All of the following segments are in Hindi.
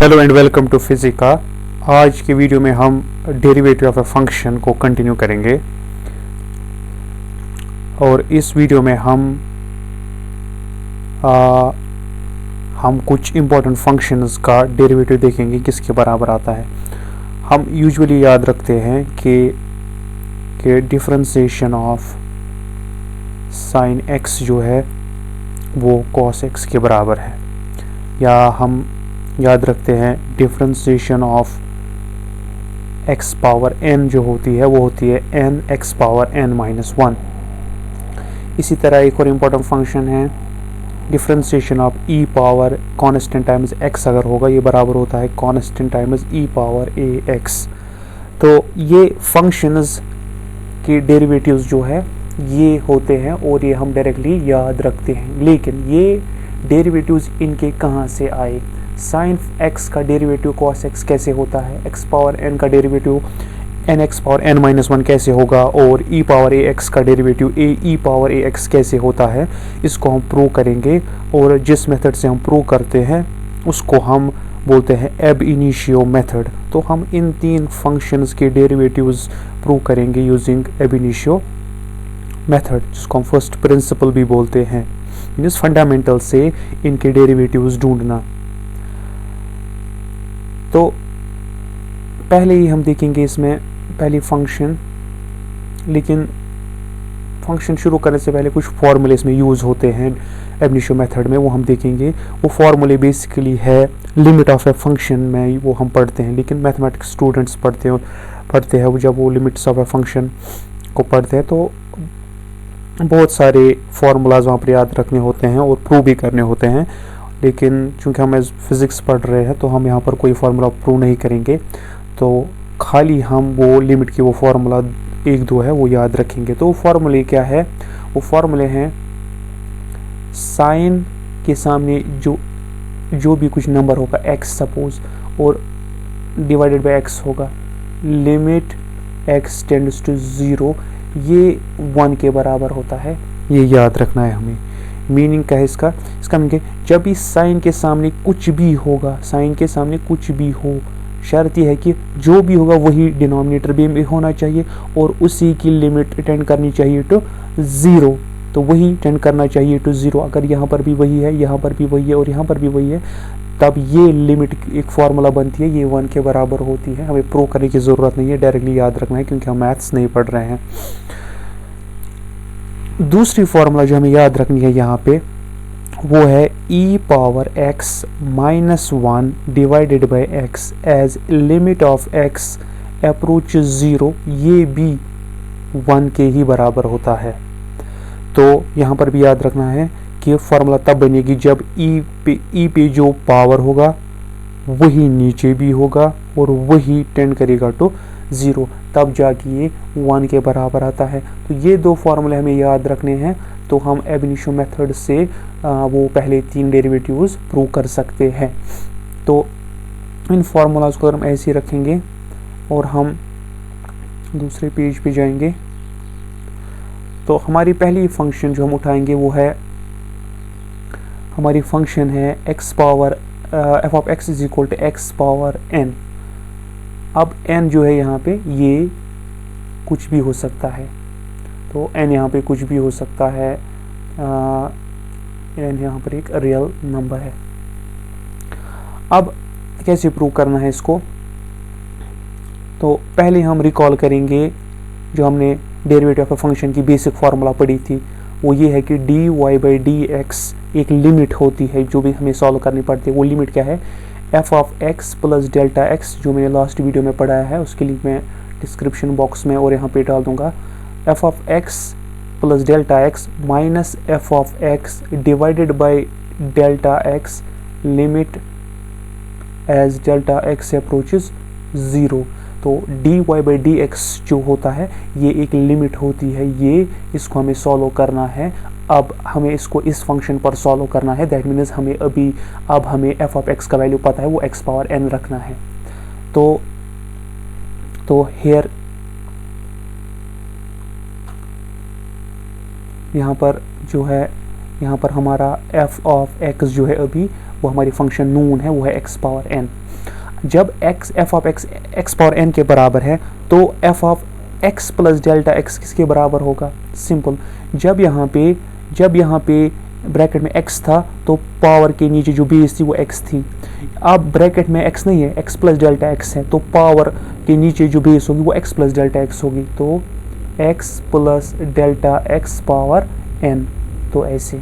Hello and welcome to Physica. आज की वीडियो में हम डेरिवेटिव ऑफ अ फंक्शन को कंटिन्यू करेंगे और इस वीडियो में हम कुछ इम्पोर्टेंट फंक्शंस का डेरिवेटिव देखेंगे किसके बराबर आता है। हम यूजुअली याद रखते हैं कि डिफरेंशिएशन ऑफ साइन एक्स जो है वो कॉस एक्स के बराबर है, या हम याद रखते हैं differentiation of x power n जो होती है वो होती है n x power n minus 1। इसी तरह एक और इम्पोर्टेंट फंक्शन है differentiation of e power constant times x अगर होगा ये बराबर होता है constant times e power ax। तो ये फंक्शंस के डेरिवेटिव्स जो है ये होते हैं और ये हम डायरेक्टली याद रखते हैं। लेकिन ये डेरिवेटिव्स इनके कहाँ से आए? साइन x का डेरिवेटिव cos x कैसे होता है, x पावर n का derivative n x power n minus 1 कैसे होगा, और e पावर ax का डेरिवेटिव e पावर ax कैसे होता है, इसको हम प्रूव करेंगे। और जिस मेथड से हम प्रूव करते हैं उसको हम बोलते हैं एब इनिशियो मेथड। तो हम इन तीन फंक्शंस के डेरिवेटिव्स प्रूव करेंगे यूजिंग एब इनिशियो मेथड, जिसको हम फर्स्ट प्रिंसिपल भी बोलते हैं। मीन्स फंडामेंटल से इनके डेरिवेटिव्स ढूंढना। तो पहले ही हम देखेंगे इसमें पहली फंक्शन, लेकिन फंक्शन शुरू करने से पहले कुछ फॉर्मूले इसमें यूज़ होते हैं एब इनिशियो मेथड में, वो हम देखेंगे। वो फॉर्मूले बेसिकली है लिमिट ऑफ ए फंक्शन में वो हम पढ़ते हैं, लेकिन मैथमेटिक्स स्टूडेंट्स पढ़ते हैं जब वो लिमिट्स ऑफ ए फंक्शन को पढ़ते हैं तो बहुत सारे फार्मूलाज वहाँ पर याद रखने होते हैं और प्रूव भी करने होते हैं। लेकिन चूंकि हम फिज़िक्स पढ़ रहे हैं तो हम यहाँ पर कोई फार्मूला प्रूव नहीं करेंगे, तो खाली हम वो लिमिट की वो फार्मूला एक दो है वो याद रखेंगे। तो वो फार्मूले क्या है? वो फार्मूले हैं साइन के सामने जो भी कुछ नंबर होगा x सपोज और डिवाइडेड बाय x होगा, लिमिट x टेंड्स टू 0 ये 1 के बराबर होता है। ये याद रखना है हमें। मीनिंग क्या है इसका मीनिंग जब इस साइन के सामने कुछ भी होगा, साइन के सामने कुछ भी हो, शर्त यह है कि जो भी होगा वही डिनोमिनेटर भी होना चाहिए और उसी की लिमिट टेंड करनी चाहिए टू 0। तो वही टेंड करना चाहिए टू 0। अगर यहाँ पर भी वही है, यहाँ पर भी वही है और यहाँ पर भी वही है, तब ये लिमिट एक फार्मूला बनती है, ये 1 के बराबर होती है। हमें प्रूव करने की ज़रूरत नहीं है, डायरेक्टली याद रखना है क्योंकि हम मैथ्स नहीं पढ़ रहे हैं। दूसरी फार्मूला जो हमें याद रखनी है यहाँ पे वो है e power x minus 1 divided by x as limit of x approach 0, ये भी 1 के ही बराबर होता है। तो यहाँ पर भी याद रखना है कि फार्मूला तब बनेगी जब e पे जो पावर होगा वही नीचे भी होगा और वही टेंड करेगा टू 0, तब जाके ये 1 के बराबर आता है। तो ये दो फार्मूले हमें याद रखने हैं, तो हम एब इनिशियो मेथड से वो पहले 3 डेरिवेटिव्स प्रूव कर सकते हैं। तो इन फार्मूलाज को हम ऐसे ही रखेंगे और हम दूसरे पेज पे जाएंगे। तो हमारी पहली फंक्शन जो हम उठाएंगे वो है, हमारी फंक्शन है x power f of x is equal to x power n। अब n जो है यहाँ पे ये कुछ भी हो सकता है, तो n यहाँ पे कुछ भी हो सकता है। n यहाँ पर एक रियल नंबर है। अब कैसे प्रूव करना है इसको? तो पहले हम रिकॉल करेंगे जो हमने डेरिवेटिव ऑफ फंक्शन की बेसिक फार्मूला पढ़ी थी, वो ये है कि dy बाई dx एक लिमिट होती है जो भी हमें सॉल्व करनी पड़ती है। वो लिमिट क्या है? f of x plus delta x, जो मैंने लास्ट वीडियो में पढ़ाया है उसके लिंक मैं डिस्क्रिप्शन बॉक्स में और यहाँ पे डाल दूंगा। f of x plus delta x minus f of x divided by delta x limit as delta x approaches 0। तो dy बाई dx जो होता है ये एक लिमिट होती है, ये इसको हमें सॉल्व करना है। अब हमें इसको इस फंक्शन पर सॉल्व करना है, दैट मीन्स हमें अब हमें f ऑफ x का वैल्यू पता है, वो x पावर n रखना है। तो हेयर यहाँ पर जो है, यहाँ पर हमारा f ऑफ x जो है अभी वो हमारी फंक्शन नून है, वो है x पावर n। जब f of x x power n के बराबर है तो f of x plus delta x किसके बराबर होगा? सिंपल, जब यहाँ पे ब्रैकेट में x था तो पावर के नीचे जो बेस थी वो x थी। अब ब्रैकेट में x नहीं है, x प्लस डेल्टा x है, तो पावर के नीचे जो बेस होगी वो x प्लस डेल्टा x होगी, तो x plus delta x power n। तो ऐसे,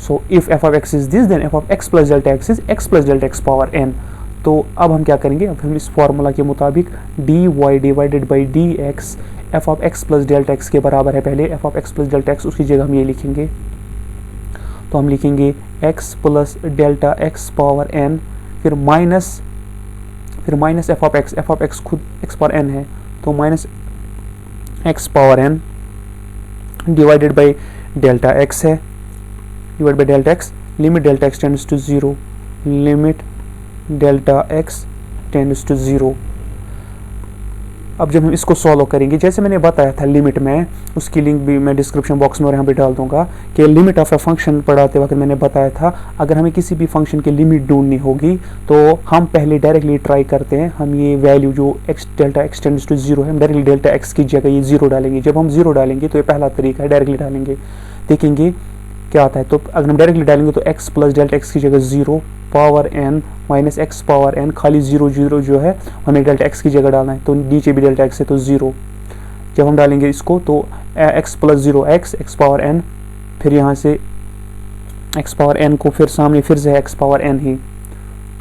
so if f of x is this then f of x plus delta x is x plus delta x power n। तो अब हम क्या करेंगे, अब हम इस फॉर्मूला के मुताबिक dy divided by dx f of x plus delta x के बराबर है। पहले f of x plus delta x, उसकी जगह हम ये लिखेंगे, तो हम लिखेंगे x plus delta x power n, फिर माइनस f ऑफ x खुद x पावर n है, तो minus x power n divided by delta x है, divide by delta x, limit delta x tends to 0, limit delta x tends to 0। अब जब हम इसको सॉल्व करेंगे, जैसे मैंने बताया था लिमिट में, उसकी लिंक भी मैं डिस्क्रिप्शन बॉक्स में और यहाँ पे डाल दूंगा कि लिमिट ऑफ ए फंक्शन पढ़ाते वक्त मैंने बताया था अगर हमें किसी भी फंक्शन की लिमिट ढूंढनी होगी तो हम पहले डायरेक्टली ट्राई करते हैं, हम ये वैल्यू जो x delta x tends to 0 है, हम डायरेक्टली डेल्टा x की जगह ये 0 डालेंगे। जब हम 0 डालेंगे तो ये पहला तरीका है, डायरेक्टली डालेंगे, देखेंगे क्या आता है। तो अगर हम डायरेक्टली डालेंगे तो x प्लस डेल्टा x की जगह 0 power n minus x power n, खाली 0 0 जो है हमें डेल्टा x की जगह डालना है, तो नीचे भी डेल्टा x है तो 0। जब हम डालेंगे इसको तो x plus 0 x power n, फिर यहाँ से x पावर n को फिर सामने फिर से x पावर n ही,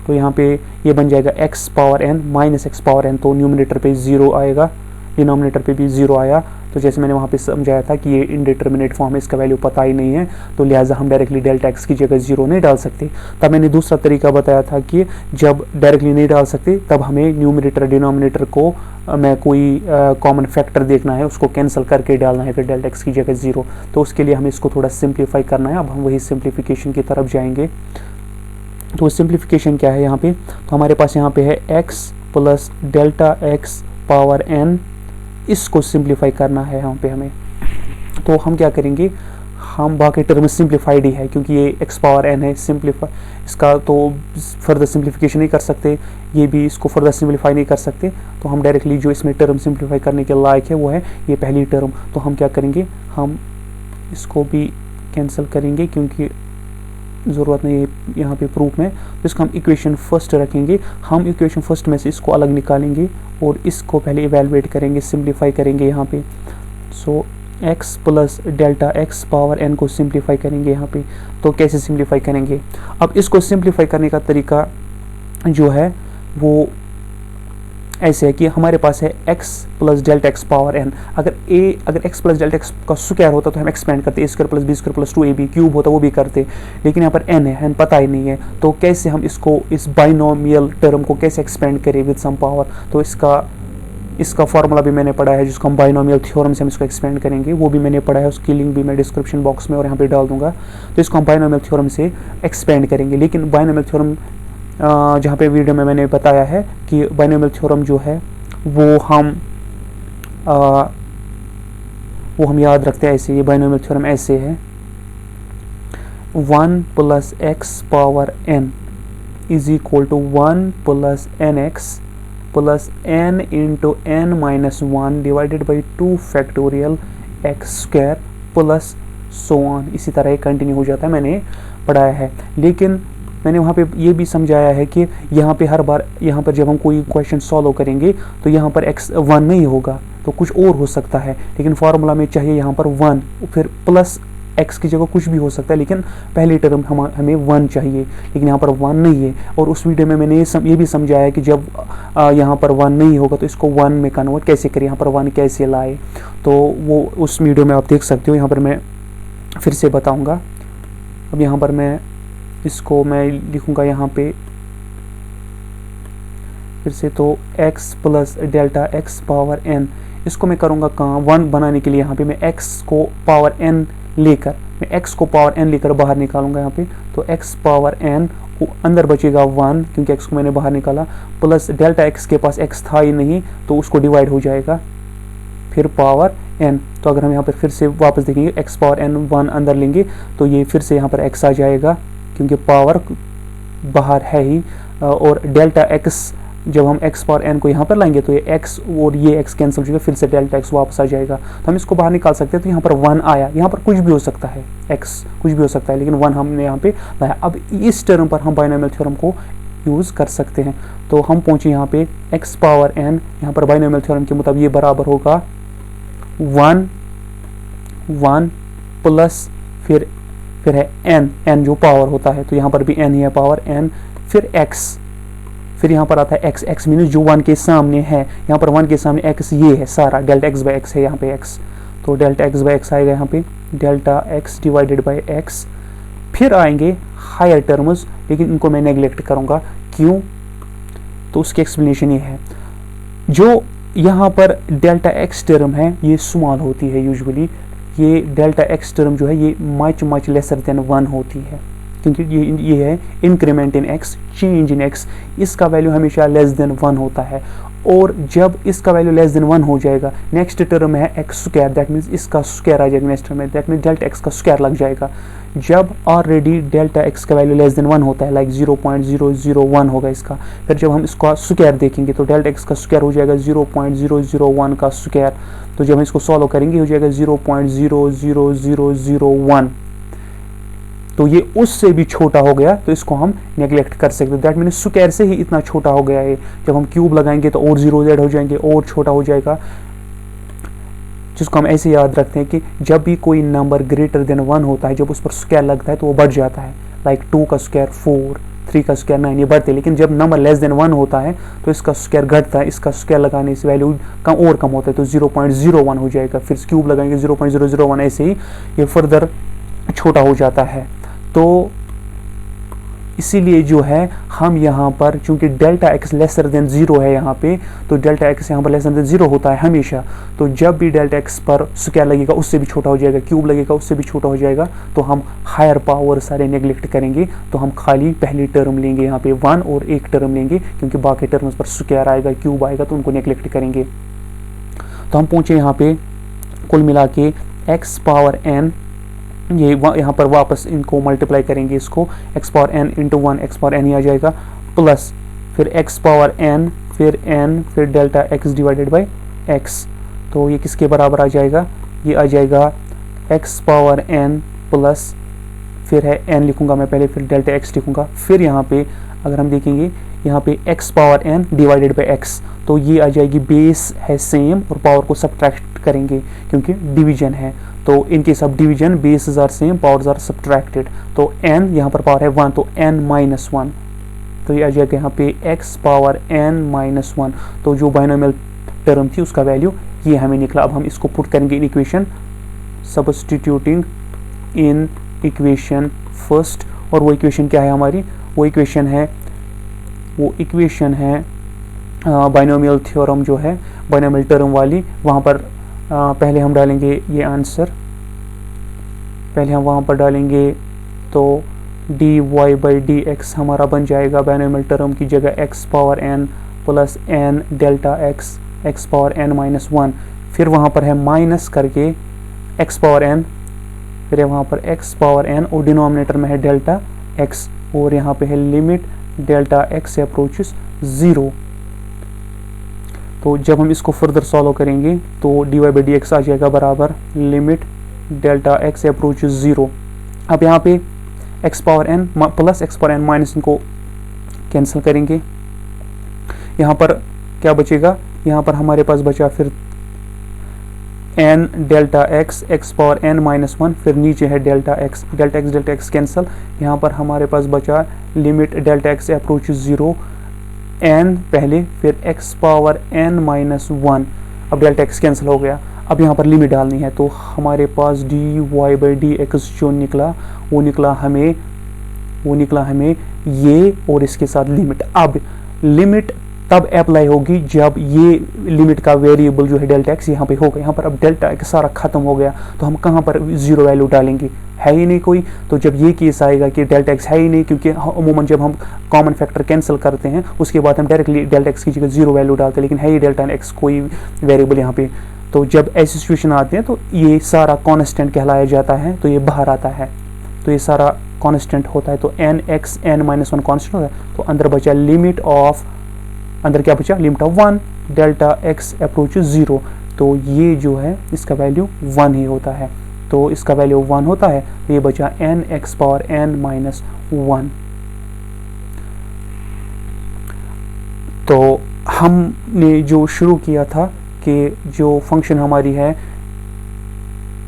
तो यहाँ पे ये बन जाएगा x power n minus x power n, तो न्यूमरेटर पे 0 आएगा, डिनोमिनेटर पे भी 0 आया। तो जैसे मैंने वहाँ पे समझाया था कि ये इनडिटर्मिनेट फॉर्म है, इसका वैल्यू पता ही नहीं है, तो लिहाजा हम डायरेक्टली डेल्टा x की जगह 0 नहीं डाल सकते। तब मैंने दूसरा तरीका बताया था कि जब डायरेक्टली नहीं डाल सकते तब हमें न्यूमरेटर डिनोमिनेटर को में कोई कॉमन फैक्टर देखना है, उसको कैंसिल करके डालना है फिर डेल्टा x की जगह 0। तो उसके लिए हमें इसको थोड़ा सिंप्लीफाई करना है। अब हम वही सिंप्लीफिकेशन की तरफ जाएंगे। तो सिंप्लीफिकेशन क्या है यहाँ पे, तो हमारे पास यहाँ पे है x plus delta x power n, इसको सिंप्लीफाई करना है यहाँ पे हमें। तो हम क्या करेंगे, हम बाकी टर्म सिंप्लीफाइड ही है क्योंकि ये x पावर n है, सिंप्लीफाई इसका तो फर्दर सिंप्लीफिकेशन नहीं कर सकते, ये भी इसको फर्दर सिंप्लीफाई नहीं कर सकते, तो हम डायरेक्टली जो इसमें टर्म सिंप्लीफाई करने के लायक है वो है ये पहली टर्म। तो हम क्या करेंगे, हम इसको भी कैंसिल करेंगे क्योंकि ज़रूरत नहीं है यहाँ पे प्रूफ में, तो इसका हम इक्वेशन फर्स्ट रखेंगे। हम इक्वेशन फर्स्ट में से इसको अलग निकालेंगे और इसको पहले इवेलुएट करेंगे, सिंप्लीफाई करेंगे यहाँ पे। सो x plus delta x power n को सिंप्लीफाई करेंगे यहाँ पे। तो कैसे सिंप्लीफाई करेंगे, अब इसको सिंप्लीफाई करने का तरीका जो है वो ऐसे है कि हमारे पास है x plus delta x power n, अगर x प्लस डेल्टा x का स्क्वायर होता तो हम एक्सपेंड करते, a square plus b square plus 2ab cube होता वो भी करते, लेकिन यहाँ पर n है, n पता ही नहीं है, तो कैसे हम इसको इस बाइनोमियल टर्म को कैसे एक्सपेंड करें विद सम पावर। तो इसका फॉर्मूला भी मैंने पढ़ा है जिसको हम बाइनोमियल थ्योरम से हम इसको एक्सपेंड करेंगे, वो भी मैंने पढ़ा है, उसकी लिंक भी मैं डिस्क्रिप्शन बॉक्स में और यहाँ पे डाल दूंगा। तो इसको हम बाइनोमियल थ्योरम से एक्सपेंड करेंगे, लेकिन बाइनोमियल थ्योरम जहाँ पे वीडियो में मैंने बताया है कि बाइनोमियल थ्योरम जो है वो हम याद रखते हैं ऐसे, ये बाइनोमियल थ्योरम ऐसे है, 1 plus x power n is equal to 1 plus n x plus n into n minus 1 divided by 2 factorial x square plus so on. इसी तरह ये कंटिन्यू हो जाता है, मैंने पढ़ाया है। लेकिन मैंने वहाँ पे ये भी समझाया है कि यहाँ पे हर बार यहाँ पर जब हम कोई क्वेश्चन सॉल्व करेंगे तो यहाँ पर x 1 नहीं होगा, तो कुछ और हो सकता है, लेकिन फार्मूला में चाहिए यहाँ पर 1, फिर प्लस x की जगह कुछ भी हो सकता है, लेकिन पहली टर्म हमें 1 चाहिए, लेकिन यहाँ पर 1 नहीं है। और उस वीडियो में मैंने ये भी समझाया कि जब यहाँ पर 1 नहीं होगा तो इसको 1 में कन्वर्ट कैसे करें, यहाँ पर 1 कैसे लाए, तो वो उस वीडियो में आप देख सकते हो, यहाँ पर मैं फिर से बताऊँगा। अब यहाँ पर मैं इसको मैं लिखूंगा यहाँ पे फिर से, तो x plus delta x power n, इसको मैं करूँगा कहाँ 1 बनाने के लिए, यहाँ पे मैं x को पावर n लेकर बाहर निकालूंगा यहाँ पे, तो x पावर n अंदर बचेगा 1 क्योंकि x को मैंने बाहर निकाला, प्लस डेल्टा x के पास x था ही नहीं तो उसको डिवाइड हो जाएगा, फिर पावर n। तो अगर हम यहाँ पर फिर से वापस देखेंगे x पावर n 1 अंदर लेंगे तो ये फिर से यहाँ पर x आ जाएगा क्योंकि पावर बाहर है ही, और डेल्टा एक्स जब हम x पावर n को यहाँ पर लाएंगे तो ये x और ये x कैंसिल हो जाएगा, फिर से डेल्टा x वापस आ जाएगा। तो हम इसको बाहर निकाल सकते हैं। तो यहाँ पर 1 आया, यहाँ पर कुछ भी हो सकता है, x कुछ भी हो सकता है, लेकिन 1 हमने यहाँ पे लाया। अब इस टर्म पर हम बाइनोमियल थ्योरम को यूज़ कर सकते हैं। तो हम पहुँचे यहाँ पे x पावर n, यहाँ पर बाइनोमियल थ्योरम के मुताबिक ये बराबर होगा 1 प्लस फिर है n जो पावर होता है, तो यहाँ पर भी n ही है पावर n, फिर x, फिर यहाँ पर आता है x मीन्स जो 1 के सामने है, यहाँ पर 1 के सामने x ये है सारा, डेल्टा x बाई x है यहाँ पे x, तो डेल्टा x बाई x आएगा यहाँ पे delta x divided by x। फिर आएंगे हायर टर्म्स, लेकिन इनको मैं नेग्लेक्ट करूँगा, क्यों? तो उसकी एक्सप्लेनेशन ये है, जो यहाँ पर डेल्टा x टर्म है ये स्मॉल होती है यूजुअली, ये डेल्टा x टर्म जो है ये मच लेसर देन 1 होती है, क्योंकि ये है increment in x, change in x, इसका वैल्यू हमेशा लेस देन 1 होता है। और जब इसका वैल्यू लेस देन 1 हो जाएगा, नेक्स्ट टर्म है x स्क्वायर, दैट मीन्स इसका स्क्वायर आ जाएगा नेक्स्ट टर्म में, दैट मीन्स डेल्टा x का स्क्वायर लग जाएगा। जब ऑलरेडी डेल्टा x का वैल्यू लेस देन 1 होता है, लाइक 0.001 होगा इसका, फिर जब हम इसका स्क्वायर देखेंगे तो डेल्टा x का स्क्वायर हो जाएगा 0.001 का स्क्वायर, तो जब हम इसको सॉल्व करेंगे हो जाएगा 0.00001, तो ये उससे भी छोटा हो गया, तो इसको हम नेग्लेक्ट कर सकते हैं। दैट मीन्स स्क्वायर से ही इतना छोटा हो गया है, जब हम क्यूब लगाएंगे तो और जीरो ऐड हो जाएंगे और छोटा हो जाएगा, जिसको हम ऐसे याद रखते हैं कि जब भी कोई नंबर ग्रेटर देन 1 होता है, जब उस पर स्क्वायर लगता है तो वो बढ़ जाता है, लाइक 2 का स्क्वायर 4, 3 का स्क्वायर 9, ये बढ़ते हैं। लेकिन जब नंबर लेस देन 1 होता है तो इसका स्क्वायर घटता है, इसका स्क्वायर लगाने से वैल्यू कम होता है, तो 0.01 हो जाएगा, फिर क्यूब लगाएंगे 0.001, ऐसे ही ये फर्दर छोटा हो जाता है। तो इसीलिए जो है हम यहाँ पर, चूंकि डेल्टा x लेसर देन 0 है यहाँ पे, तो डेल्टा x यहाँ पर लेसर देन 0 होता है हमेशा, तो जब भी डेल्टा x पर स्क्वायर लगेगा उससे भी छोटा हो जाएगा, क्यूब लगेगा उससे भी छोटा हो जाएगा, तो हम हायर पावर सारे नेग्लेक्ट करेंगे, तो हम खाली पहली टर्म लेंगे यहाँ पे 1 और एक टर्म लेंगे, क्योंकि बाकी टर्म्स पर स्क्वायर आएगा, क्यूब आएगा, तो उनको नेग्लेक्ट करेंगे। तो हम पहुँचे यहाँ पे कुल मिला के x पावर n, ये यहाँ पर वापस इनको मल्टीप्लाई करेंगे, इसको x power n into 1 x power n ही आ जाएगा, प्लस फिर x पावर n फिर n फिर delta x divided by x, तो ये किसके बराबर आ जाएगा? ये आ जाएगा x पावर n प्लस फिर है n लिखूंगा मैं पहले, फिर डेल्टा x लिखूंगा, फिर यहाँ पे अगर हम देखेंगे यहाँ पे x power n divided by x, तो ये आ जाएगी, बेस है सेम और पावर को सब्ट्रैक्ट करेंगे क्योंकि डिवीजन है, तो इनके सब division bases are same, powers are subtracted, तो n यहाँ पर पावर है 1, तो n माइनस 1, तो ये आ जाएगा यहाँ पे x पावर n माइनस 1, तो जो बाइनोमियल टर्म थी उसका वैल्यू ये हमें निकला। अब हम इसको पुट करेंगे in equation, substituting in equation first, और वो इक्वेशन क्या है हमारी? वो इक्वेशन है बाइनोमियल थ्योरम जो है, बाइनोमियल टर्म वाली, वहाँ पर पहले हम डालेंगे ये आंसर, पहले हम वहाँ पर डालेंगे, तो dy बाई डी एक्स हमारा बन जाएगा बाइनोमियल टर्म की जगह x power n plus n delta x power n minus 1, फिर वहाँ पर है माइनस करके x पावर n, फिर है वहाँ पर x पावर n और डिनोमिनेटर में है डेल्टा x, और यहाँ पे है लिमिट डेल्टा x अप्रोचेस 0। तो जब हम इसको फर्दर सॉल्व करेंगे तो dy बाई डी एक्स आ जाएगा बराबर लिमिट डेल्टा x अप्रोचेस 0। अब यहाँ पे x power n plus x power n minus, इनको कैंसिल करेंगे, यहाँ पर क्या बचेगा? यहाँ पर हमारे पास बचा फिर n delta x power n minus 1, फिर नीचे है डेल्टा x कैंसिल, यहाँ पर हमारे पास बचा limit delta x approaches 0, n पहले फिर x पावर n माइनस 1, अब डेल्टा x कैंसिल हो गया, अब यहाँ पर लिमिट डालनी है, तो हमारे पास dy बाई डी एक्स जो निकला वो निकला हमें ये और इसके साथ लिमिट। अब लिमिट तब अप्लाई होगी जब ये लिमिट का वेरिएबल जो है डेल्टा एक्स यहाँ पे होगा, यहाँ पर अब डेल्टा एक्स सारा खत्म हो गया, तो हम कहाँ पर 0 वैल्यू डालेंगे? है ही नहीं कोई, तो जब ये केस आएगा कि डेल्टा एक्स है ही नहीं, क्योंकि अमूमन जब हम कॉमन फैक्टर कैंसिल करते हैं उसके बाद हम डायरेक्टली डेल्टा एक्स की जगह 0 वैल्यू डालते हैं, लेकिन है ही डेल्टा एक्स कोई वेरिएबल यहाँ पे, तो जब ऐसी सिचुएशन आती है तो ये सारा कॉन्स्टेंट कहलाया जाता है, तो ये बाहर आता है, तो ये सारा कांस्टेंट होता है, तो n x n minus one constant होता है, तो अंदर बचा लिमिट ऑफ, अंदर क्या बचा, limit of 1 delta x approach 0, तो ये जो है इसका वैल्यू 1 ही होता है, तो इसका वैल्यू 1 होता है, तो ये बचा n x power n minus 1। तो हमने जो शुरू किया था कि जो फंक्शन हमारी है,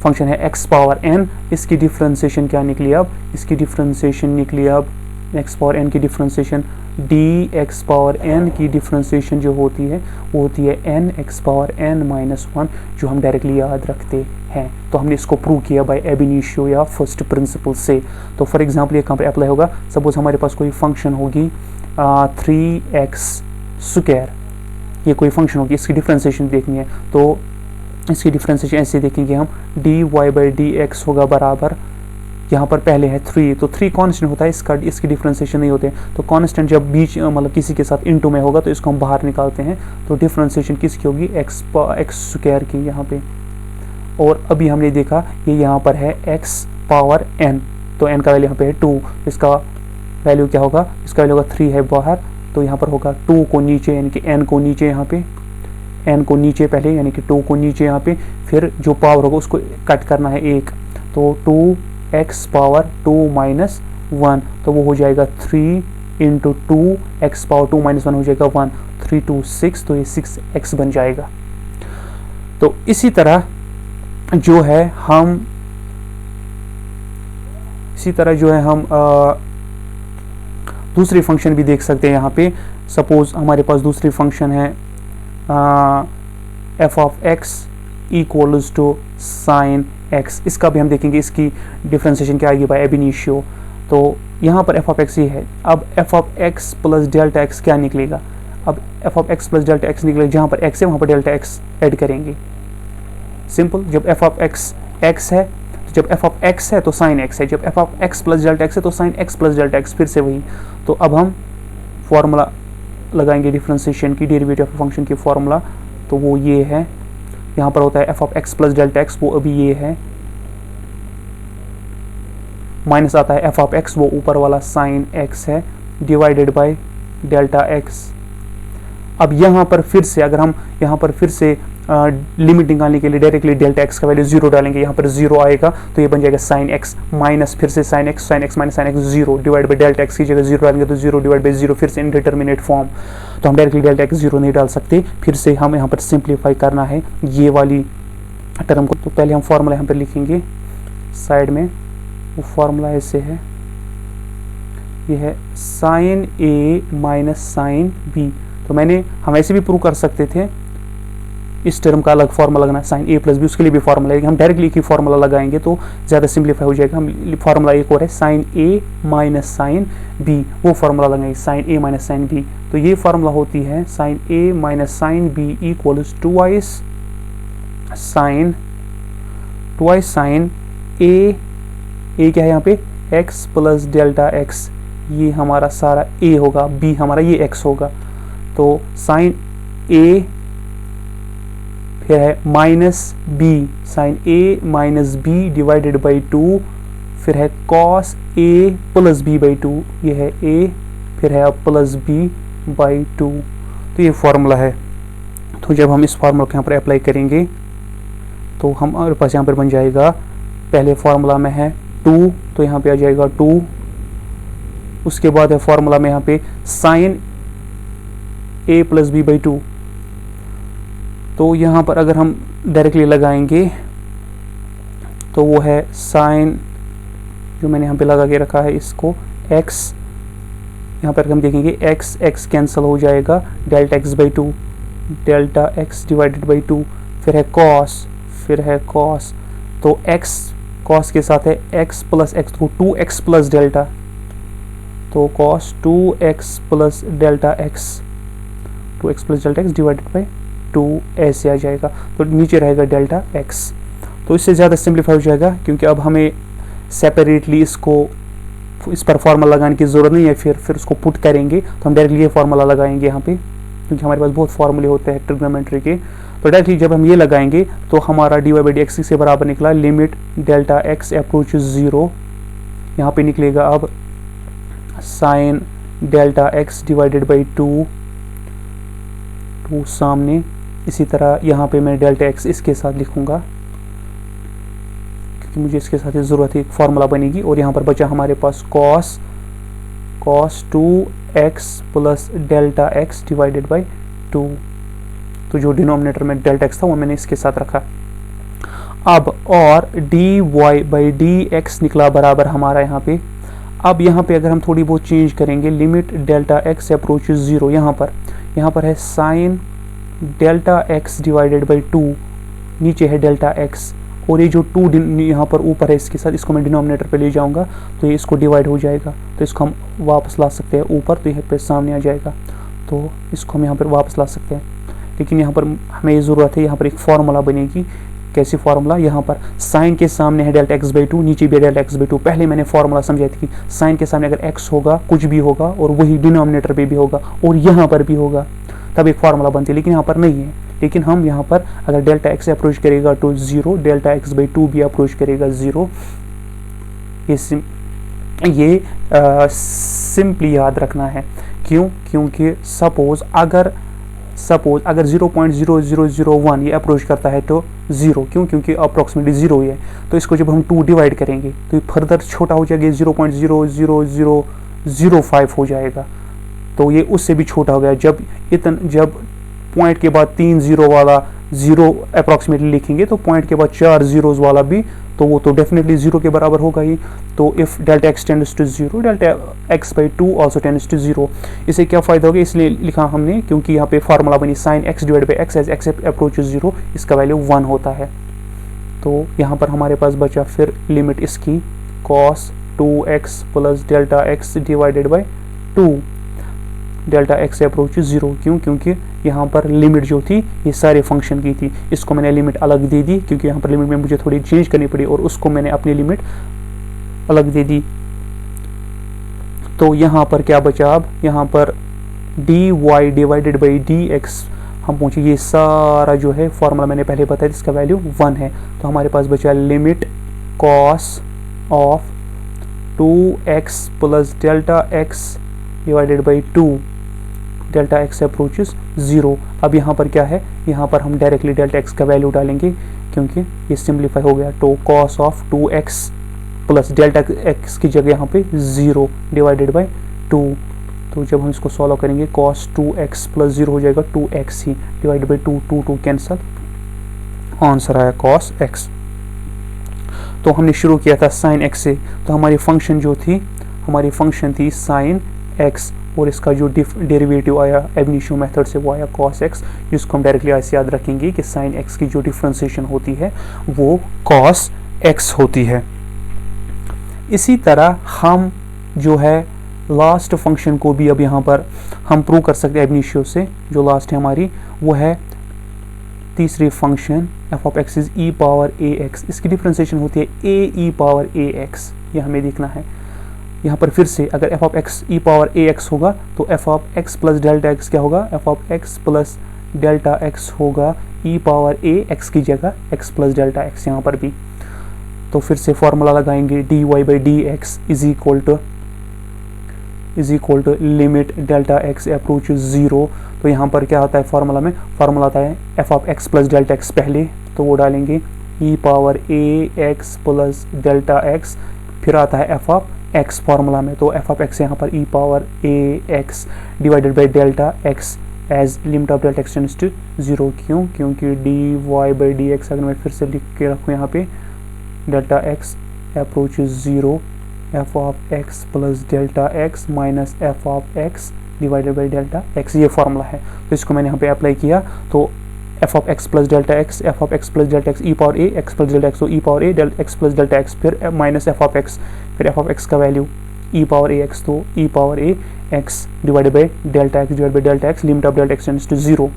फंक्शन है x पावर n, इसकी डिफ्रेंसिएशन क्या निकली, अब इसकी डिफ्रेंसिएशन निकली, अब x पावर n की डिफ्रेंसिएशन dx पावर n की डिफ्रेंसिएशन जो होती है वो होती है n x power n minus 1, जो हम डायरेक्टली याद रखते हैं। तो हमने इसको प्रूव किया बाय एब इनिशियो या फर्स्ट प्रिंसिपल से। तो फॉर एग्जांपल ये कहाँ पर अप्लाई होगा, सपोज हमारे पास कोई फंक्शन होगी 3x स्क्वायर, ये कोई फंक्शन होगी, इसकी डिफ्रेंसिएशन देखनी है, तो इसकी डिफ्रेंसिएशन ऐसे देखेंगे हम, dy बाई डी एक्स होगा बराबर, यहाँ पर पहले है 3, तो 3 कांस्टेंट होता है, इसकी डिफ्रेंसिएशन नहीं होते, तो कांस्टेंट जब बीच मतलब किसी के साथ इनटू में होगा तो इसको हम बाहर निकालते हैं, तो डिफ्रेंसिएशन किसकी होगी, एक्स स्क्वायर की यहाँ पे। और अभी हमने देखा ये यहाँ पर है x पावर n, तो n का वैल्यू यहाँ पे है 2, इसका वैल्यू क्या होगा, इसका वैल्यू होगा 3 है बाहर, तो यहाँ पर होगा 2 को नीचे, यानी कि n को नीचे, यहाँ पे n को नीचे पहले, यानी कि 2 को नीचे यहाँ पे, फिर जो पावर होगा उसको कट करना है 1, तो 2x पावर 2 माइनस 1, तो वो हो जाएगा 3 इंटू 2x पावर 2 माइनस 1 हो जाएगा 1, 3 2 6, तो ये 6x बन जाएगा। तो इसी तरह जो है हम दूसरी फंक्शन भी देख सकते हैं। यहाँ पे सपोज हमारे पास दूसरी फंक्शन है f of x equals to sine x, इसका भी हम देखेंगे इसकी डिफ्रेंसिएशन क्या आएगी बाय एब इनिशियो। तो यहाँ पर एफ ऑफ एक्स ही है, अब F of x plus delta x क्या निकलेगा, अब F of x plus delta x निकलेगा, जहाँ पर एक्स है वहाँ पर डेल्टा एक्स ऐड करेंगे, सिंपल। जब एफ ऑफ एक्स एक्स है, तो जब एफ ऑफ एक्स है तो साइन एक्स है, जब f of x plus delta x है तो sine x plus delta x, फिर से वही। तो अब हम फॉर्मूला लगाएंगे डिफ्रेंसिएशन की, डेरिवेटिव ऑफ फंक्शन की फॉर्मूला, तो वो ये है, यहाँ पर होता है f of x plus delta x, वो अभी ये है, माइनस आता है एफ ऑफ एक्स, वो ऊपर वाला साइन एक्स है, डिवाइडेड बाय डेल्टा एक्स। अब यहाँ पर फिर से अगर हम यहाँ पर फिर से लिमिट निकालने के लिए डायरेक्टली डेल्टा एक्स का वैल्यू 0 डालेंगे, यहाँ पर 0 आएगा, तो ये बन जाएगा साइन एक्स माइनस फिर से sine x minus sine x 0 divide by delta x की जगह 0 डालेंगे तो 0 डिवाइड बाई 0 फिर से इनडिटर्मिनेट फॉर्म, तो हम डायरेक्टली डेल्टा एक्स 0 नहीं डाल सकते, फिर से हम यहाँ पर सिंप्लीफाई करना है ये वाली टर्म को। तो पहले हम फॉर्मूला यहाँ पर लिखेंगे साइड में, वो फॉर्मूला ऐसे है, ये है sine A minus sine B. तो हम ऐसे भी प्रूव कर सकते थे, इस टर्म का अलग फार्मूला लगाना, साइन ए प्लस बी, उसके लिए भी फार्मूला है, हम डायरेक्टली एक ही फार्मूला लगाएंगे तो ज़्यादा सिंप्लीफाई हो जाएगा। हम फार्मूला एक और है sine A minus sine B, वो फार्मूला लगाएंगे sine A minus sine B. तो ये फार्मूला होती है sine A minus sine B equals twice sine A क्या है यहाँ पे एक्स प्लस डेल्टा एक्स, ये हमारा सारा ए होगा, बी हमारा ये एक्स होगा, तो साइन ए फिर है minus B, sine A minus B divided by 2, फिर है cos A plus B by 2, ये है ए, फिर है प्लस बी बाई 2, तो ये फॉर्मूला है। तो जब हम इस फार्मूला को यहाँ पर अप्लाई करेंगे तो हमारे पास यहाँ पर बन जाएगा, पहले फार्मूला में है 2, तो यहाँ पे आ जाएगा 2, उसके बाद है फार्मूला में यहाँ पे sine A plus B by 2, तो यहाँ पर अगर हम डायरेक्टली लगाएंगे तो वो है साइन, जो मैंने यहाँ पे लगा के रखा है इसको, x, यहाँ पर हम देखेंगे x कैंसिल हो जाएगा, delta x by 2, delta x divided by 2, फिर है कॉस, तो x कॉस के साथ है x प्लस एक्स, तो 2x प्लस डेल्टा, तो cos 2x plus delta x, 2x plus delta x divided by 2 ऐसे आ जाएगा, तो नीचे रहेगा डेल्टा x। तो इससे ज़्यादा सिंप्लीफाई हो जाएगा, क्योंकि अब हमें सेपरेटली इस पर फार्मूला लगाने की ज़रूरत नहीं है, फिर उसको पुट करेंगे तो हम डायरेक्टली ये फार्मूला लगाएंगे यहाँ पे, क्योंकि हमारे पास बहुत फार्मूले होते हैं ट्रिग्नोमेट्री के। तो डायरेक्टली जब हम ये लगाएंगे तो हमारा d y by d x के बराबर निकला, लिमिट डेल्टा एक्स अप्रोच 0, यहाँ पे निकलेगा अब sine delta x divided by 2 सामने। इसी तरह यहाँ पे मैं डेल्टा एक्स इसके साथ लिखूँगा क्योंकि मुझे इसके साथ ज़रूरत है, एक फार्मूला बनेगी। और यहाँ पर बचा हमारे पास cos 2x plus delta x divided by 2। तो जो डिनोमिनेटर में डेल्टा एक्स था वो मैंने इसके साथ रखा। अब और dy बाई डी एक्स निकला बराबर हमारा यहाँ पे। अब यहाँ पे अगर हम थोड़ी बहुत चेंज करेंगे, लिमिट डेल्टा एक्स अप्रोचेस 0, यहाँ पर है sine delta x divided by 2, नीचे है डेल्टा एक्स, और ये जो 2 यहाँ पर ऊपर है इसके साथ, इसको मैं डिनोमिनेटर पे ले जाऊँगा तो ये इसको डिवाइड हो जाएगा। तो इसको हम वापस ला सकते हैं ऊपर, तो यहाँ पे सामने आ जाएगा, तो इसको हम यहाँ पर वापस ला सकते हैं। लेकिन यहाँ पर हमें ज़रूरत है, यहाँ पर एक फार्मूला बनेगी। कैसी फार्मूला? यहाँ पर साइन के सामने है डेल्टा एक्स बाई 2, नीचे भी डेल्टा एक्स बाई 2। पहले मैंने फार्मूला समझाई थी कि साइन के सामने अगर एक्स होगा, कुछ भी होगा, और वही डिनोमिनेटर पे भी होगा और यहाँ पर भी होगा, तब एक फार्मूला बनती है। लेकिन यहाँ पर नहीं है। लेकिन हम यहाँ पर अगर डेल्टा एक्स अप्रोच करेगा तो 0, डेल्टा एक्स बाई 2 भी अप्रोच करेगा 0। ये सिंपली याद रखना है। क्यों? क्योंकि सपोज अगर 0.0001 ये अप्रोच करता है तो 0, क्यों? क्योंकि अप्रोक्सीमेटली 0 ही है। तो इसको जब हम 2 डिवाइड करेंगे तो ये फर्दर छोटा हो जाएगा, 0.00005 हो जाएगा। तो ये उससे भी छोटा हो गया। जब पॉइंट के बाद 3 0 वाला 0 अप्रोक्सीमेटली लिखेंगे तो पॉइंट के बाद 4 zeros वाला भी, तो वो तो डेफिनेटली 0 के बराबर होगा ही। तो if delta x tends to 0, delta x by 2 also tends to 0। इससे क्या फ़ायदा होगा? इसलिए लिखा हमने क्योंकि यहाँ पे फार्मूला बनी sine x divide by x as x approaches 0, इसका वैल्यू 1 होता है। तो यहाँ पर हमारे पास बचा फिर लिमिट इसकी cos 2x plus delta x divided by 2, delta x approaches 0। क्यों? क्योंकि यहाँ पर लिमिट जो थी ये सारे फंक्शन की थी। इसको मैंने लिमिट अलग दे दी क्योंकि यहाँ पर लिमिट में मुझे थोड़ी चेंज करनी पड़ी, और उसको मैंने अपनी लिमिट अलग दे दी। तो यहाँ पर क्या बचा? अब यहाँ पर dy डिवाइडेड बाई dx हम पहुँचे। ये सारा जो है फॉर्मूला मैंने पहले बताया, इसका वैल्यू 1 है। तो हमारे पास बचा limit cos of 2x plus delta x divided by 2, delta x approaches 0। अब यहाँ पर क्या है? यहाँ पर हम डायरेक्टली डेल्टा एक्स का वैल्यू डालेंगे क्योंकि ये सिंप्लीफाई हो गया। तो cos of 2x plus delta x की जगह यहाँ पे 0 डिवाइडेड बाई 2। तो जब हम इसको सॉल्व करेंगे cos 2x प्लस 0 हो जाएगा 2x he divided by 2 cancel, answer आया cos x। तो हमने शुरू किया था साइन x से, तो हमारी फंक्शन जो थी, हमारी फंक्शन थी साइन x, और इसका जो डेरिवेटिव आया एब इनिशियो मेथड से वो आया cos x, जिसको हम डायरेक्टली ऐसे याद रखेंगे कि साइन x की जो डिफ्रेंसिएशन होती है वो cos x होती है। इसी तरह हम जो है लास्ट फंक्शन को भी अब यहाँ पर हम प्रूव कर सकते हैं एब इनिशियो से। जो लास्ट है हमारी वो है तीसरी function f of x is e power ax। इसकी डिफ्रेंसिएशन होती है a e पावर ax, ये हमें देखना है। यहाँ पर फिर से अगर f of x e power ax होगा तो f of x plus delta x क्या होगा? f of x plus delta x होगा e पावर ax की जगह x प्लस डेल्टा x यहाँ पर भी। तो फिर से फॉर्मूला लगाएंगे dy by d x is equal to limit delta x approaches 0। तो यहाँ पर क्या आता है फॉर्मूला में? फॉर्मूला आता है f of x plus delta x पहले, तो वो डालेंगे e power ax plus delta x, फिर आता है f ऑफ x फॉर्मूला में, तो f ऑफ x यहाँ पर e power ax divided by delta x as limit of delta x tends to 0। क्यों? क्योंकि dy बाई डी एक्स, अगर मैं फिर से लिख के रखूँ यहाँ पे, delta x approaches 0, f of x plus delta x minus f of x divided by delta x, ये फॉर्मूला है। तो इसको मैंने यहाँ पे अप्लाई किया, तो f of x plus delta x, f of x plus delta x e power a x plus delta x, तो e power a x plus delta x, फिर माइनस f ऑफ x, फिर f ऑफ x का value e power a x, तो e power a x divided by delta x divided by delta x, limit of delta x tends to 0।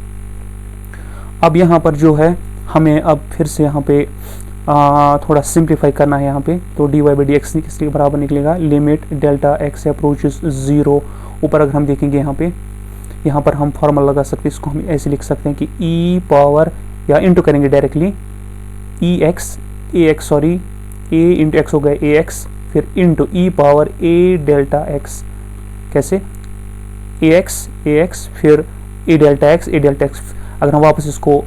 अब यहाँ पर जो है हमें अब फिर से यहाँ पे थोड़ा सिंप्लीफाई करना है यहाँ पे। तो dy बाई डी एक्स किसके बराबर निकलेगा? Limit delta x approaches 0। ऊपर अगर हम देखेंगे यहाँ पर हम फॉर्मूला लगा सकते हैं, इसको हम ऐसे लिख सकते हैं कि e पावर, या इंटू करेंगे डायरेक्टली, a इंटू एक्स हो गया ax, फिर into E power A delta x, कैसे ए एक्स फिर ए डेल्टा एक्स। अगर हम वापस इसको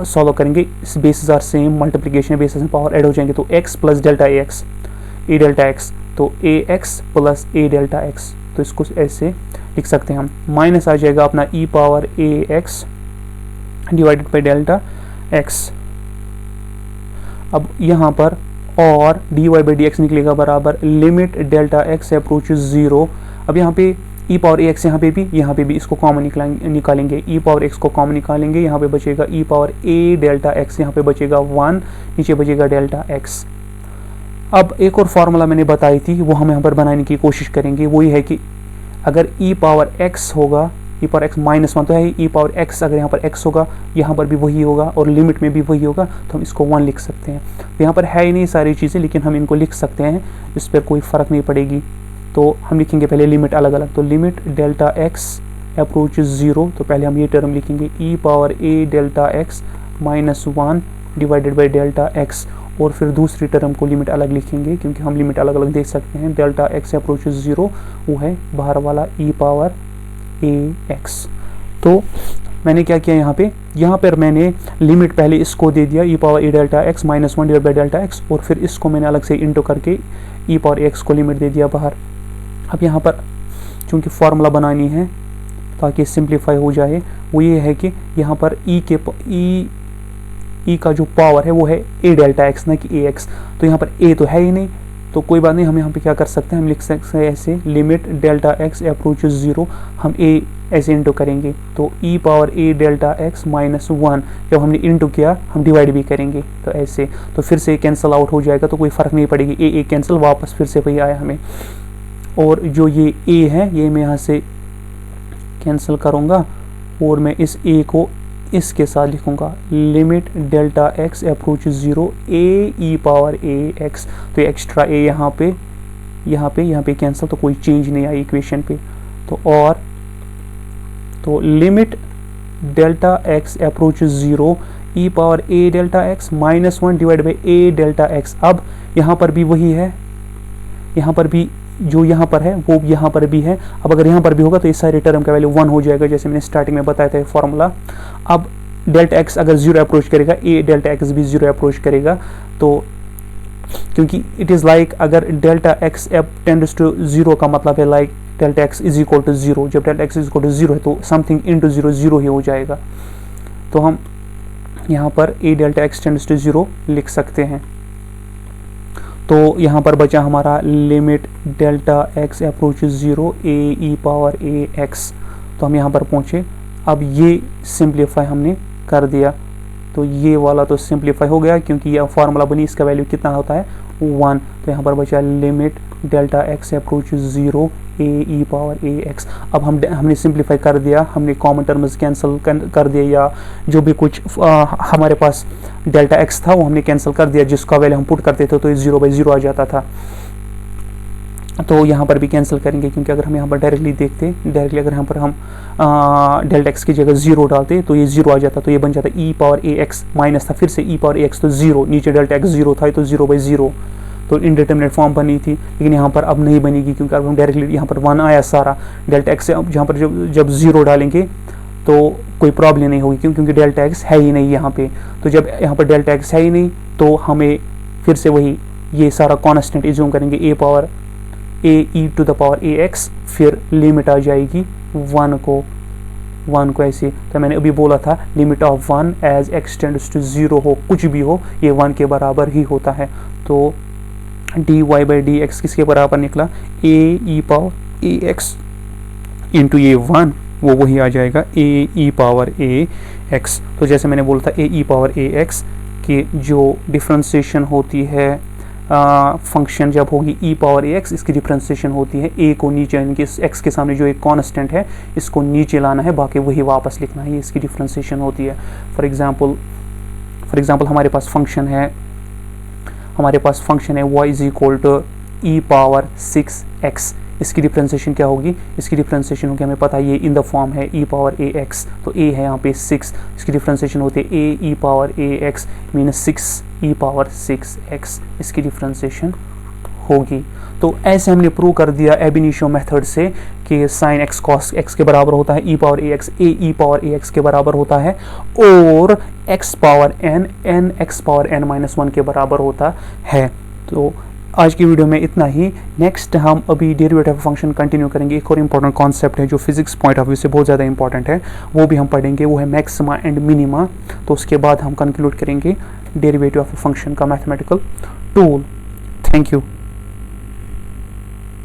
सॉल्व करेंगे, इस bases are same, multiplication bases में पावर ऐड हो जाएंगे, तो x plus delta a delta x, तो a x plus a delta x, तो इसको ऐसे लिख सकते हैं हम। माइनस आ जाएगा अपना e power A x divided by delta x. अब यहाँ पर और d y by d x निकलेगा बराबर लिमिट डेल्टा एक्स अप्रोचेस 0। अब यहाँ पे ई पावर ए एक्स, यहाँ पे भी इसको कॉमन निकालेंगे, ई पावर एक्स को कॉमन निकालेंगे, यहाँ पे बचेगा ई पावर ए डेल्टा एक्स, यहाँ पे बचेगा 1, नीचे बचेगा डेल्टा एक्स। अब एक और फार्मूला मैंने बताई थी, वो हम यहाँ पर बनाने की कोशिश करेंगे। वो ये है कि अगर ई पावर एक्स होगा, ई पावर एक्स -1 तो है, ई पावर एक्स अगर यहाँ पर एक्स होगा, यहाँ पर भी वही होगा और लिमिट में भी वही होगा, तो हम इसको 1 लिख सकते हैं। यहाँ पर है ही नहीं सारी चीज़ें, लेकिन हम इनको लिख सकते हैं, इस पर कोई फ़र्क नहीं पड़ेगी। तो हम लिखेंगे पहले लिमिट अलग अलग, तो लिमिट डेल्टा एक्स अप्रोचेस 0, तो पहले हम ये टर्म लिखेंगे e power A delta x -1 divided by delta x, और फिर दूसरी टर्म को लिमिट अलग लिखेंगे, क्योंकि हम लिमिट अलग अलग देख सकते हैं। डेल्टा एक्स अप्रोचेस 0 वो है बाहर वाला ई पावर ए एक्स। तो मैंने क्या किया यहाँ पर मैंने लिमिट पहले इसको दे दिया e power A delta x -1 divide by delta x, और फिर इसको मैंने अलग से इंटू करके ई पावर एक्स को लिमिट दे दिया बाहर। अब यहाँ पर चूँकि फार्मूला बनानी है ताकि सिंप्लीफाई हो जाए, वो ये है कि यहाँ पर ई का जो पावर है वो है ए डेल्टा एक्स, ना कि ए एक्स। तो यहाँ पर ए तो है ही नहीं, तो कोई बात नहीं, हम यहाँ पे क्या कर सकते हैं, हम लिख सकते हैं ऐसे लिमिट डेल्टा एक्स अप्रोचेस 0, हम ए ऐसे इंटू करेंगे, तो ई पावर ए डेल्टा एक्स -1, जब हमने इंटू किया हम डिवाइड भी करेंगे, तो ऐसे, तो फिर से कैंसिल आउट हो जाएगा, तो कोई फ़र्क नहीं पड़ेगी, ए कैंसिल, वापस फिर से वही आया हमें। और जो ये ए है, ये मैं यहाँ से कैंसिल करूँगा, और मैं इस ए को इसके साथ लिखूंगा लिमिट डेल्टा एक्स अप्रोचेस 0 ए ई पावर ए एक्स। तो एक्स्ट्रा ए यहाँ पे कैंसिल, तो कोई चेंज नहीं आई इक्वेशन पे। तो limit delta x approaches 0 E power A delta x -1 divide by A delta x. अब यहाँ पर भी वही है, यहाँ पर भी जो यहाँ पर है वो यहाँ पर भी है। अब अगर यहाँ पर भी होगा तो इस सारे टर्म का वैल्यू 1 हो जाएगा, जैसे मैंने स्टार्टिंग में बताया था फॉर्मूला। अब डेल्टा एक्स अगर 0 अप्रोच करेगा, ए डेल्टा एक्स भी 0 अप्रोच करेगा, तो क्योंकि इट इज़ लाइक अगर डेल्टा एक्स टेंड्स टू 0 का मतलब है like delta x is equal to 0। जब delta x is equal to 0 है तो समथिंग इंटू 0 0 ही हो जाएगा। तो हम यहाँ पर ए डेल्टा एक्स टेंड्स टू 0 लिख सकते हैं। तो यहाँ पर बचा हमारा लिमिट डेल्टा एक्स अप्रोचेस 0 ए ई पावर ए एक्स। तो हम यहाँ पर पहुँचे। अब ये सिंप्लीफाई हमने कर दिया, तो ये वाला तो सिंप्लीफाई हो गया क्योंकि ये फार्मूला बनी, इसका वैल्यू कितना होता है 1। तो यहाँ पर बचा लिमिट डेल्टा एक्स अप्रोचेस 0 ए ई पावर ए एक्स। अब हमने सिंप्लीफाई कर दिया, हमने कॉमन टर्म्स कैंसिल कर दिया, या जो भी कुछ हमारे पास डेल्टा एक्स था वो हमने कैंसिल कर दिया, जिसका वैल्यू हम पुट करते थे तो ये 0/0 आ जाता था। तो यहाँ पर भी कैंसिल करेंगे क्योंकि अगर हम यहाँ पर डायरेक्टली अगर यहाँ पर हम डेल्टा एक्स की जगह 0 डालते तो ये 0 आ जाता, तो ये बन जाता ई पावर ए एक्स माइनस था, फिर से ई पावर ए एक्स तो 0, नीचे डेल्टा एक्स 0 था तो 0/0, तो इनडिटरमिनेट फॉर्म बनी थी। लेकिन यहाँ पर अब नहीं बनेगी क्योंकि अब हम डायरेक्टली यहाँ पर 1 आया सारा डेल्टा एक्स से। अब यहाँ पर जब 0 डालेंगे तो कोई प्रॉब्लम नहीं होगी क्योंकि डेल्टा एक्स है ही नहीं यहाँ पे। तो जब यहाँ पर डेल्टा एक्स है ही नहीं तो हमें फिर से वही ये सारा कॉन्स्टेंट इज्यूम करेंगे, A power A e to the power A x, फिर लिमिट आ जाएगी 1 को ऐसे। तो मैंने अभी बोला था limit of 1 as x tends to 0 हो, कुछ भी हो ये 1 के बराबर ही होता है। तो d y by d x किसके बराबर निकला, a e power A x into ये 1, वो वही आ जाएगा ए ई पावर ए एक्स। तो जैसे मैंने बोला था ए ई पावर ए एक्स की जो डिफ्रेंसिएशन होती है फंक्शन जब होगी ई पावर ए एक्स, इसकी डिफ्रेंसिएशन होती है ए को नीचे, यानी कि एक्स के सामने जो एक कांस्टेंट है इसको नीचे लाना है, बाकी वही वापस लिखना है, ये इसकी डिफ्रेंसिएशन होती है। फॉर एग्जांपल हमारे पास फंक्शन है y is equal to e power 6x। इसकी डिफ्रेंसिएशन क्या होगी, इसकी डिफ्रेंसिएशन होगी, हमें पता है ये इन द फॉर्म है ई पावर ए एक्स, तो ए है यहाँ पे 6, इसकी डिफ्रेंसिएशन होती है ए ई पावर ए एक्स मीनस 6 ई पावर 6x, इसकी डिफ्रेंसिएशन होगी। तो ऐसे हमने प्रूव कर दिया एब इनिशियो मेथड से कि साइन एक्स कॉस एक्स के बराबर होता है e power a power A x के बराबर होता है, और x power n x power n minus 1 के बराबर होता है। तो आज की वीडियो में इतना ही। नेक्स्ट हम अभी डेरिवेटिव फंक्शन कंटिन्यू करेंगे। एक और इम्पॉर्टेंट कॉन्सेप्ट है जो फिजिक्स पॉइंट ऑफ व्यू से बहुत ज़्यादा इंपॉर्टेंट है, वो भी हम पढ़ेंगे, वो है मैक्सिमा एंड मिनिमा। तो उसके बाद हम कंक्लूड करेंगे डेरिवेटिव ऑफ फंक्शन का मैथमेटिकल टूल। Thank you.